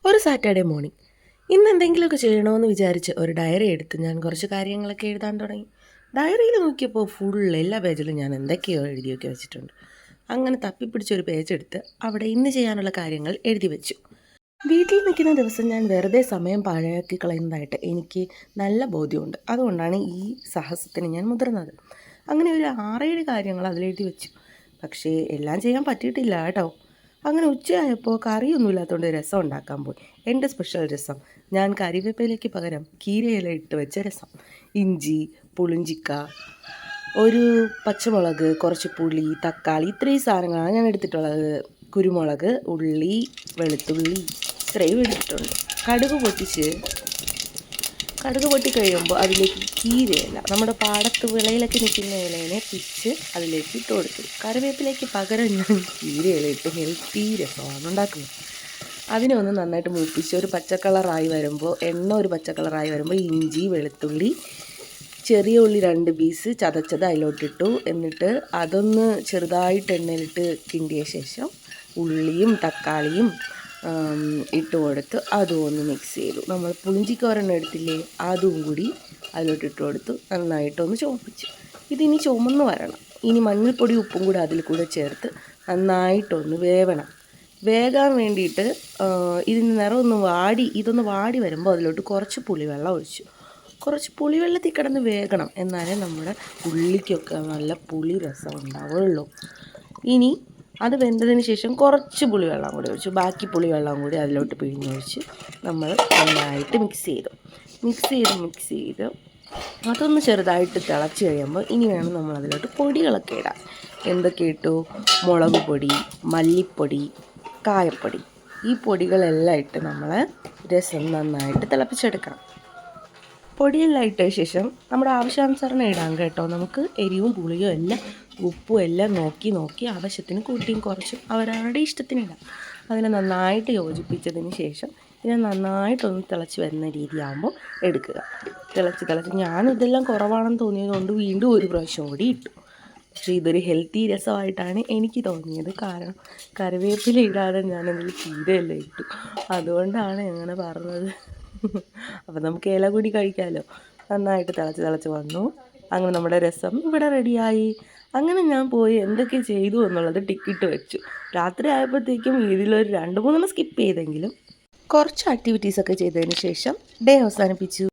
ഒരു Saturday morning ഇന്ന് എന്തെങ്കിലുമൊക്കെ ചെയ്യണമെന്ന് വിചാരിച്ച് ഒരു ഡയറി എടുത്ത് ഞാൻ കുറച്ച് കാര്യങ്ങളൊക്കെ എഴുതാൻ തുടങ്ങി. ഡയറിയിൽ നോക്കിയപ്പോൾ ഫുൾ എല്ലാ പേജിലും ഞാൻ എന്തൊക്കെയോ എഴുതിയൊക്കെ വെച്ചിട്ടുണ്ട്. അങ്ങനെ തപ്പിപ്പിടിച്ചൊരു പേജ് എടുത്ത് അവിടെ ഇന്ന് ചെയ്യാനുള്ള കാര്യങ്ങൾ എഴുതി വെച്ചു. വീട്ടിൽ നിൽക്കുന്ന ദിവസം ഞാൻ വെറുതെ സമയം പാഴാക്കി കളയുന്നതായിട്ട് എനിക്ക് നല്ല ബോധ്യമുണ്ട്. അതുകൊണ്ടാണ് ഈ സാഹസത്തിന് ഞാൻ മുതിർന്നത്. അങ്ങനെ ഒരു 6-7 കാര്യങ്ങൾ അതിലെഴുതി വെച്ചു. പക്ഷേ എല്ലാം ചെയ്യാൻ പറ്റിയിട്ടില്ല കേട്ടോ. അങ്ങനെ ഉച്ചയായപ്പോൾ കറിയൊന്നുമില്ലാത്തതുകൊണ്ട് രസം ഉണ്ടാക്കാൻ പോയി. എൻ്റെ സ്പെഷ്യൽ രസം. ഞാൻ കറിവേപ്പിലയ്ക്ക് പകരം കീരയില ഇട്ട് വെച്ച രസം. ഇഞ്ചി, പുളിഞ്ചിക്ക, ഒരു പച്ചമുളക്, കുറച്ച് പുളി, തക്കാളി, ഇത്രയും സാധനങ്ങളാണ് ഞാൻ എടുത്തിട്ടുള്ളത്. കുരുമുളക്, ഉള്ളി, വെളുത്തുള്ളി ഇത്രയും എടുത്തിട്ടുണ്ട്. കടുക് പൊട്ടി കഴിയുമ്പോൾ അതിലേക്ക് കീരയില, നമ്മുടെ പാടത്ത് വിളയിലൊക്കെ നിൽക്കുന്ന ഇലേനെ പിച്ച് അതിലേക്ക് ഇട്ട് കൊടുത്തു. കറിവേപ്പിലേക്ക് പകരം ഞാൻ കീരയില ഇട്ട് ഹെൽത്തി രസമാണ് ഉണ്ടാക്കുന്നത്. അതിനെ ഒന്ന് നന്നായിട്ട് മൂപ്പിച്ച് ഒരു പച്ചക്കളറായി വരുമ്പോൾ ഒരു പച്ചക്കളറായി വരുമ്പോൾ ഇഞ്ചി, വെളുത്തുള്ളി, ചെറിയ ഉള്ളി 2 പീസ് ചതച്ചത് അതിലോട്ടിട്ടു. എന്നിട്ട് അതൊന്ന് ചെറുതായിട്ട് എണ്ണയിലിട്ട് കിണ്ടിയ ശേഷം ഉള്ളിയും തക്കാളിയും ഇട്ട് കൊടുത്ത് അതും ഒന്ന് മിക്സ് ചെയ്തു. നമ്മൾ പുളിഞ്ചിക്കോരെണ്ണം എടുത്തില്ലേ, അതും കൂടി അതിലോട്ടിട്ട് കൊടുത്തു നന്നായിട്ടൊന്ന് ചുവപ്പിച്ചു. ഇതിനി ചുമന്ന് വരണം. ഇനി മഞ്ഞൾപ്പൊടി ഉപ്പും കൂടി അതിൽ കൂടെ ചേർത്ത് നന്നായിട്ടൊന്ന് വേകാൻ വേണ്ടിയിട്ട് ഇതിന് നിറം ഇതൊന്ന് വാടി വരുമ്പോൾ അതിലോട്ട് കുറച്ച് പുളിവെള്ളം ഒഴിച്ചു. കുറച്ച് പുളിവെള്ളത്തിൽ കിടന്ന് വേകണം, എന്നാലേ നമ്മുടെ ഉള്ളിക്കൊക്കെ നല്ല പുളി രസം ഉണ്ടാവുള്ളൂ. ഇനി അത് വെന്തതിന് ശേഷം കുറച്ച് പുളിവെള്ളം കൂടി ഒഴിച്ചു. ബാക്കി പുളിവെള്ളം കൂടി അതിലോട്ട് പിഴിഞ്ഞൊഴിച്ച് നമ്മൾ നന്നായിട്ട് മിക്സ് ചെയ്ത് അതൊന്ന് ചെറുതായിട്ട് തിളച്ച് കഴിയുമ്പോൾ ഇനി വേണം നമ്മൾ അതിലോട്ട് പൊടികളൊക്കെ ഇടാം. എന്തൊക്കെ ഇട്ടു? മുളക് പൊടി, മല്ലിപ്പൊടി, കായപ്പൊടി. ഈ പൊടികളെല്ലാം ഇട്ട് നമ്മൾ രസം നന്നായിട്ട് തിളപ്പിച്ചെടുക്കണം. പൊടിയെല്ലാം ഇട്ട ശേഷം നമ്മുടെ ആവശ്യാനുസരണം ഇടാം കേട്ടോ. നമുക്ക് എരിവും പുളിയും എല്ലാം ഉപ്പും എല്ലാം നോക്കി ആവശ്യത്തിന് കൂട്ടിയും കുറച്ചും അവരവരുടെ ഇഷ്ടത്തിനിടാം. അതിനെ നന്നായിട്ട് യോജിപ്പിച്ചതിന് ശേഷം ഇതിനെ നന്നായിട്ടൊന്ന് തിളച്ച് വരുന്ന രീതിയാകുമ്പോൾ എടുക്കുക. തിളച്ച് ഞാനിതെല്ലാം കുറവാണെന്ന് തോന്നിയതുകൊണ്ട് വീണ്ടും ഒരു പ്രാവശ്യം കൂടി ഇട്ടു. പക്ഷേ ഇതൊരു ഹെൽത്തി രസമായിട്ടാണ് എനിക്ക് തോന്നിയത്. കാരണം കറിവേപ്പില ഇടാതെ ഞാനതിൽ ചീരയെല്ലാം ഇട്ടു. അതുകൊണ്ടാണ് അങ്ങനെ പറഞ്ഞത്. അപ്പം നമുക്ക് ഇല കൂടി കഴിക്കാമല്ലോ. നന്നായിട്ട് തിളച്ച് വന്നു. അങ്ങനെ നമ്മുടെ രസം ഇവിടെ റെഡിയായി. അങ്ങനെ ഞാൻ പോയി എന്തൊക്കെ ചെയ്തു എന്നുള്ളത് ടിക്കിട്ട് വെച്ചു. രാത്രി ആയപ്പോഴത്തേക്കും ഇതിലൊരു 2-3 സ്കിപ്പ് ചെയ്തെങ്കിലും കുറച്ച് ആക്ടിവിറ്റീസൊക്കെ ചെയ്തതിന് ശേഷം ഡേ അവസാനിപ്പിച്ചു.